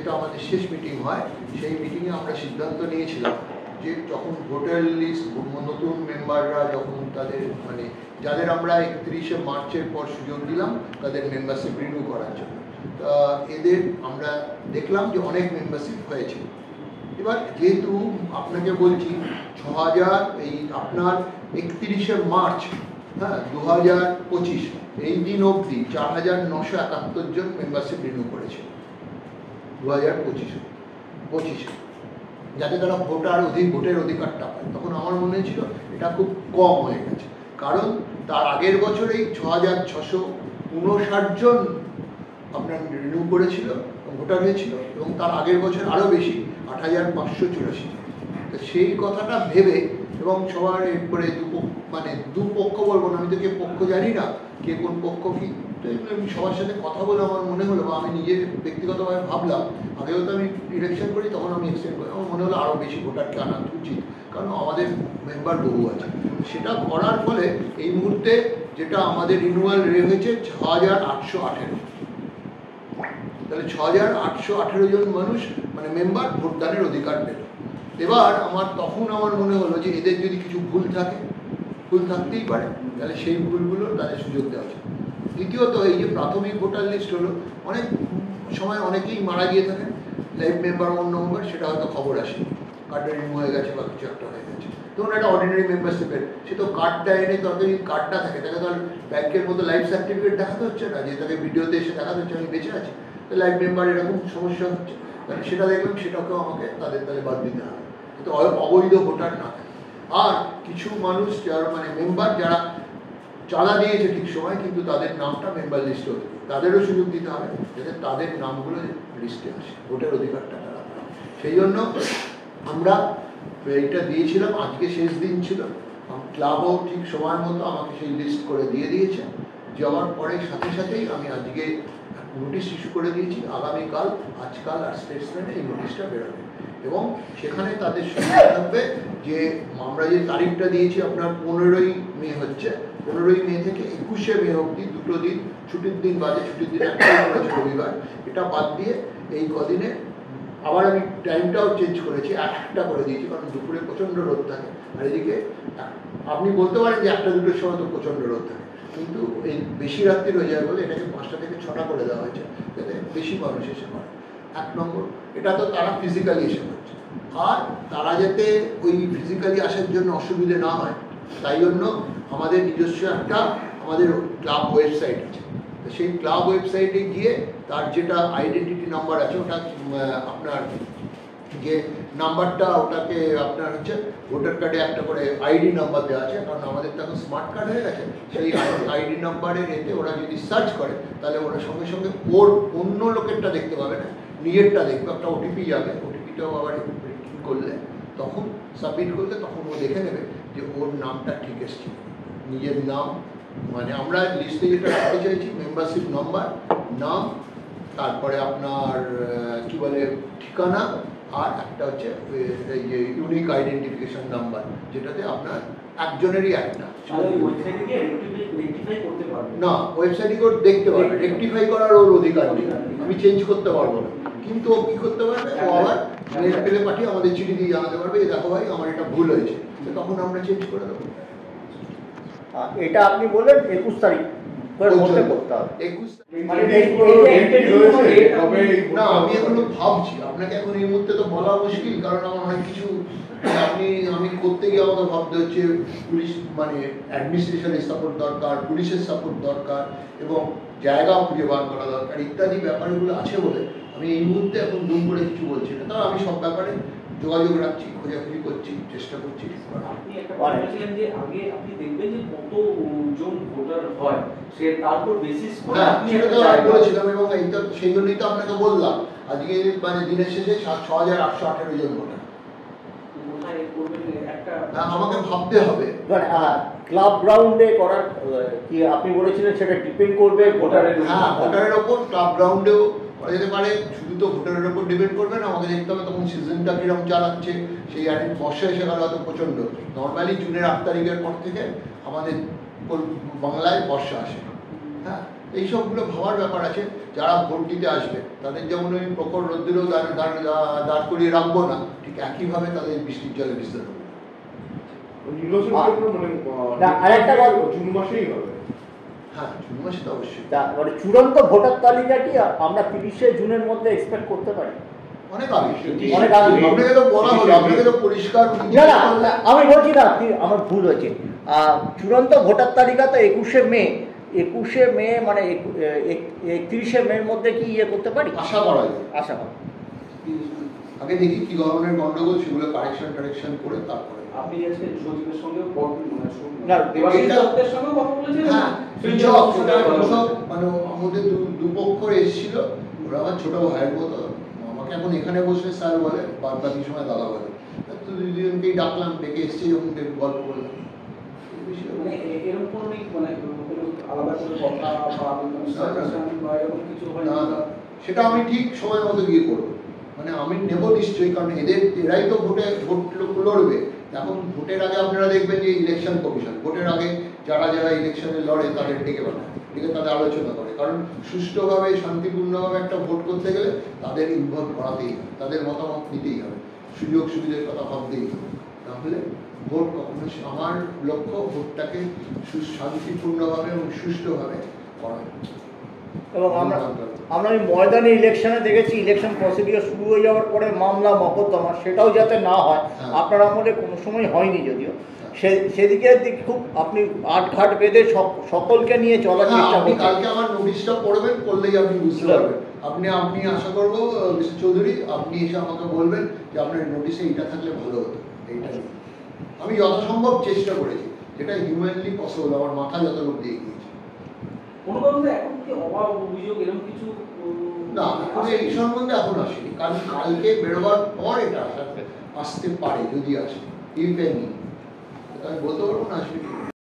যেটা আমাদের শেষ মিটিং হয়, সেই মিটিংয়ে আমরা সিদ্ধান্ত নিয়েছিলাম যে যখন ভোটার লিস্ট নতুন মেম্বাররা যখন তাদের মানে যাদের আমরা 31শে মার্চের পর সুযোগ দিলাম তাদের মেম্বারশিপ রিনিউ করার জন্য, এদের আমরা দেখলাম যে অনেক মেম্বারশিপ হয়েছে। এবার যেহেতু আপনাকে বলছি 6000 এই আপনার 31শে মার্চ 2025 এই দিন অবধি 4971 জন মেম্বারশিপ রিনিউ করেছে 2025 যাতে তারা ভোটের অধিকারটা পায়। তখন আমার মনে হয়েছিল এটা খুব কম হয়ে গেছে, কারণ তার আগের বছরেই 6659 জন আপনার রিনিউ করেছিল, ভোটার হয়েছিল, এবং তার আগের বছর আরও বেশি 8584 জন। তো সেই কথাটা ভেবে এবং সবার এরপরে দুপক্ষ বলবো না, আমি তো কে পক্ষ জানি না, কে কোন পক্ষ কি, তো এগুলো আমি সবার সাথে কথা বলে আমার মনে হলো, বা আমি নিজে ব্যক্তিগতভাবে ভাবলাম, আগেও তো আমি ইলেকশন করি, তখন আমি এক্সটেন্ড করি, আমার মনে হলো আরও বেশি ভোটারকে আনা উচিত, কারণ আমাদের মেম্বার বহু আছে। সেটা করার ফলে এই মুহূর্তে যেটা আমাদের রিনিউয়াল হয়েছে 6818, তাহলে 6818 জন মানুষ মানে মেম্বার ভোটদানের অধিকার পেল। এবার তখন আমার মনে হলো যে এদের যদি কিছু ভুল থাকতেই পারে, তাহলে সেই ভুলগুলো তাদের সুযোগ দেওয়া উচিত। দ্বিতীয়ত, এই যে প্রাথমিক ভোটার লিস্ট হলো, অনেক সময় অনেকেই মারা গিয়ে থাকেন, লাইফ মেম্বার অন্য মেম্বার, সেটা হয়তো খবর আসে, কার্ডটা রিমুভ হয়ে গেছে বা কিছু একটা হয়ে গেছে। ধরুন একটা অর্ডিনারি মেম্বারশিপের, সে তো কার্ডটা এনে তাকে যদি কার্ডটা থাকে, তাকে তো ব্যাংকের মতো লাইফ সার্টিফিকেট দেখাতে হচ্ছে না, যে তাকে ভিডিওতে এসে দেখাতে হচ্ছে আমি বেঁচে আছি, তো লাইফ মেম্বার এরকম সমস্যা হচ্ছে, তাহলে সেটা দেখলাম সেটাকেও আমাকে তাহলে বাদ দিতে হবে, কিন্তু অবৈধ ভোটার না থাকে। আর কিছু মানুষ যারা মানে মেম্বার যারা চাঁদা দিয়েছে ঠিক সময়, কিন্তু তাদের নামটা মেম্বার লিস্টে হতে, তাদেরও সুযোগ দিতে হবে যাতে তাদের নামগুলো লিস্টে আসে, ভোটের অধিকারটা তারা পায়। সেই জন্য আমরা এইটা দিয়েছিলাম, আজকে শেষ দিন ছিল, ক্লাবও ঠিক সময় মতো আমাকে সেই লিস্ট করে দিয়ে দিয়েছে। যাওয়ার পরে সাথে সাথেই আমি আজকে নোটিশ ইস্যু করে দিয়েছি, আগামীকাল, আজকাল আর স্টেটসম্যানে এই নোটিশটা বেরোবে, এবং সেখানে তাদের সুবিধা থাকবে যে আমরা যে তারিখটা দিয়েছি আপনার 15ই মে হচ্ছে, 15ই মে থেকে 21শে মে অবধি 2 দিন ছুটির দিন বাদে, ছুটির দিন একটা করেছে রবিবার, এটা বাদ দিয়ে এই কদিনে আবার আমি টাইমটাও চেঞ্জ করেছি, 1টা করে দিয়েছি, কারণ দুপুরে প্রচণ্ড রোদ থাকে, আর এদিকে আপনি বলতে পারেন যে 1টা-2টোর সময় তো প্রচণ্ড রোদ থাকে, কিন্তু এই বেশি রাত্রি হয়ে যায় বলে এটাকে 5টা থেকে 6টা করে দেওয়া হয়েছে, যাতে বেশি মানুষ এসে পড়ে। 1 নম্বর, এটা তো তারা ফিজিক্যালি এসে পড়ছে, আর তারা যাতে ওই ফিজিক্যালি আসার জন্য অসুবিধে না হয়, তাই জন্য আমাদের নিজস্ব একটা আমাদের ক্লাব ওয়েবসাইট আছে, তো সেই ক্লাব ওয়েবসাইটে গিয়ে তার যেটা আইডেন্টিটি নাম্বার আছে, ওটা আপনার যে নাম্বারটা, ওটাকে আপনার হচ্ছে ভোটার কার্ডে একটা করে আইডি নাম্বার দেওয়া আছে, কারণ আমাদের তো এখন স্মার্ট কার্ড হয়ে গেছে, সেই আইডি নাম্বারের এতে ওরা যদি সার্চ করে, তাহলে ওরা সঙ্গে সঙ্গে ওর অন্য লোকেরটা দেখতে পাবে না, নিজেরটা দেখবে, একটা ওটিপি যাবে, ওটিপিটাও আবার করলে তখন সাবমিট করলে তখন ও দেখে নেবে যে ওর নামটা ঠিক এসছে, নিজের নাম, মানে আমরা লিস্টে যেটা রাখতে চাইছি মেম্বারশিপ নম্বর, নাম, তারপরে আপনার কি বলে ঠিকানা, আর একটা হচ্ছে এই যে ইউনিক আইডেন্টিফিকেশন নাম্বার, যেটাতে আপনার একজনেরই একটা না, ওয়েবসাইটে করে দেখতে পারবে, রেকটিফাই করার ওর অধিকার নেই, আমি চেঞ্জ করতে পারবো না, কিন্তু ও কী করতে পারবে, ও আবার মেল পেলে পাঠিয়ে আমাদের চিঠি দিয়ে জানাতে পারবে, দেখো ভাই আমার এটা ভুল হয়েছে, তখন আমরা চেঞ্জ করে দেবো। এটা আপনি বলেন 21 তারিখ মধ্যে করতে হবে। 21 না, আমি এখনো ভাবছি, আপনাকে এখন এই মুহূর্তে তো বলা মুশকিল, কারণ আমার অনেক কিছু আমি করতে গিয়ে আমাকে ভাবতে হচ্ছে, পুলিশ মানে অ্যাডমিনিস্ট্রেশনের সাপোর্ট দরকার, পুলিশের সাপোর্ট দরকার, এবং জায়গা খুঁজে বার করা দরকার, ইত্যাদি ব্যাপারগুলো আছে বলে আমি এই মুহূর্তে এখন দুম করে কিছু বলছি না। তাও আমি সব ব্যাপারে যোগাযোগ রাখছি, খোঁজাখুঁজি করছি, চেষ্টা করছি। আপনি একটা কথা বলেছিলেন যে আগে আপনি দেখবেন যে কতজন ভোটার হয়, সে তারপর বেসিস করে আপনি সেটা তো আমি বলেছিলাম, এবং এইটা সেই জন্যই তো আপনাকে বললাম আজকে মানে দিনের শেষে 6818 জন ভোটার। আমাকে ভাবতে হবে ক্লাব গ্রাউন্ডে করার কি আপনি বলেছিলেন, সেটা ডিপেন্ড করবে ভোটারের, হ্যাঁ ভোটারের ওপর, ক্লাব গ্রাউন্ডেও করা যেতে পারে, শুধু তো ভোটারের ওপর ডিপেন্ড করবে না, আমাকে দেখতে হবে তখন সিজনটা কিরকম চালাচ্ছে, সেই বর্ষা এসে গেল হয়তো প্রচণ্ড, নর্মালি জুনের 8 তারিখের পর থেকে আমাদের বাংলায় বর্ষা আসে, হ্যাঁ এইসবগুলো ভাবার ব্যাপার আছে। যারা ভোট দিতে আসবে তাদের যেমন ওই প্রখর রোদ্রেও দাঁড় করিয়ে রাখবো না, ঠিক একইভাবে তাদের বৃষ্টির জলে ভিজতে দেবো। জুন মাসেই হবে। হ্যাঁ, জুন মাসে তো অবশ্যই। মানে চূড়ান্ত ভোটার তালিকাটি আমরা 30শে জুনের মধ্যে এক্সপেক্ট করতে পারি? অনেক আগে, অনেক আগে। আপনাকে তো বলা হলো, আপনাকে তো পরিষ্কার না, আমি বলছি না, আমার ভুল হয়েছে। চূড়ান্ত ভোটার তালিকা তো 21শে মে মানে 31শে মের মধ্যে কি করতে পারি? আশা করা যায়। আশা করি। আগে দেখি কি ধরনের গন্ডগোল, সেগুলো কারেকশন করে তারপরে। আপনি আজকে সচিবের সঙ্গে দেবাশিস সঙ্গে কথা বলেছেন? হ্যাঁ, মানে আমাদের দুপক্ষ এসেছিল, ওরা আমার ছোট ভাইয়ের মতো, আমাকে এখন এখানে বসে স্যার বলে, বাদ বাকি সময় দাদা বলে। তো দুজনকেই ডাকলাম, ডেকে এসেছি, যখন গল্প করলাম। এরকম আলাদা করে কথা বা এরকম কিছু হয় না? সেটা আমি ঠিক সময় মতো গিয়ে করবো, মানে আমি নেব নিশ্চয়ই, কারণ এরাই তো ভোট লড়বে। এখন ভোটের আগে আপনারা দেখবেন যে ইলেকশন কমিশন ভোটের আগে যারা ইলেকশনে লড়ে তাদের ডেকে পাঠায়, ডেকে তাদের আলোচনা করে, কারণ সুষ্ঠুভাবে শান্তিপূর্ণভাবে একটা ভোট করতে গেলে তাদের ইনভলভ করাতেই হবে, তাদের মতামত নিতেই হবে, সুযোগ সুবিধার কথা ভাবতেই হবে। তাহলে ভোট কখনো, আমার লক্ষ্য ভোটটাকে শান্তিপূর্ণভাবে এবং সুষ্ঠুভাবে করা। এবং আমরা ওই ময়দানে ইলেকশনে দেখেছি, ইলেকশন প্রসিডিওর শুরু হয়ে যাওয়ার পরে মামলা মকদ্দমা, সেটাও যাতে না হয়। আপনার আমলে কোনো সময় হয়নি যদিও, সেদিকে খুব আপনি আটঘাট বেঁধে সকলকে নিয়ে চলার চেষ্টা করছেন। কালকে আমার নোটিশটা পড়বেন, করলেই আপনি বুঝতে পারবেন। আপনি আশা করবো মিস্টার চৌধুরী, আপনি এসে আমাকে বলবেন যে আপনার নোটিশে এইটা থাকলে ভালো হতো, এইটাই। আমি যথাসম্ভব চেষ্টা করেছি, যেটা হিউম্যানলি পসিবল, আমার মাথা যতটুকু দিয়ে গিয়েছে। কোনো কারণে এখন কি অভাব অভিযোগ এরকম কিছু না, এখন এই সম্বন্ধে এখন আসেনি, কারণ কালকে বেরোবার পর এটা আসতে পারে, যদি আসে, ইফ এনি। আমি বলতে পারবো না আসবে।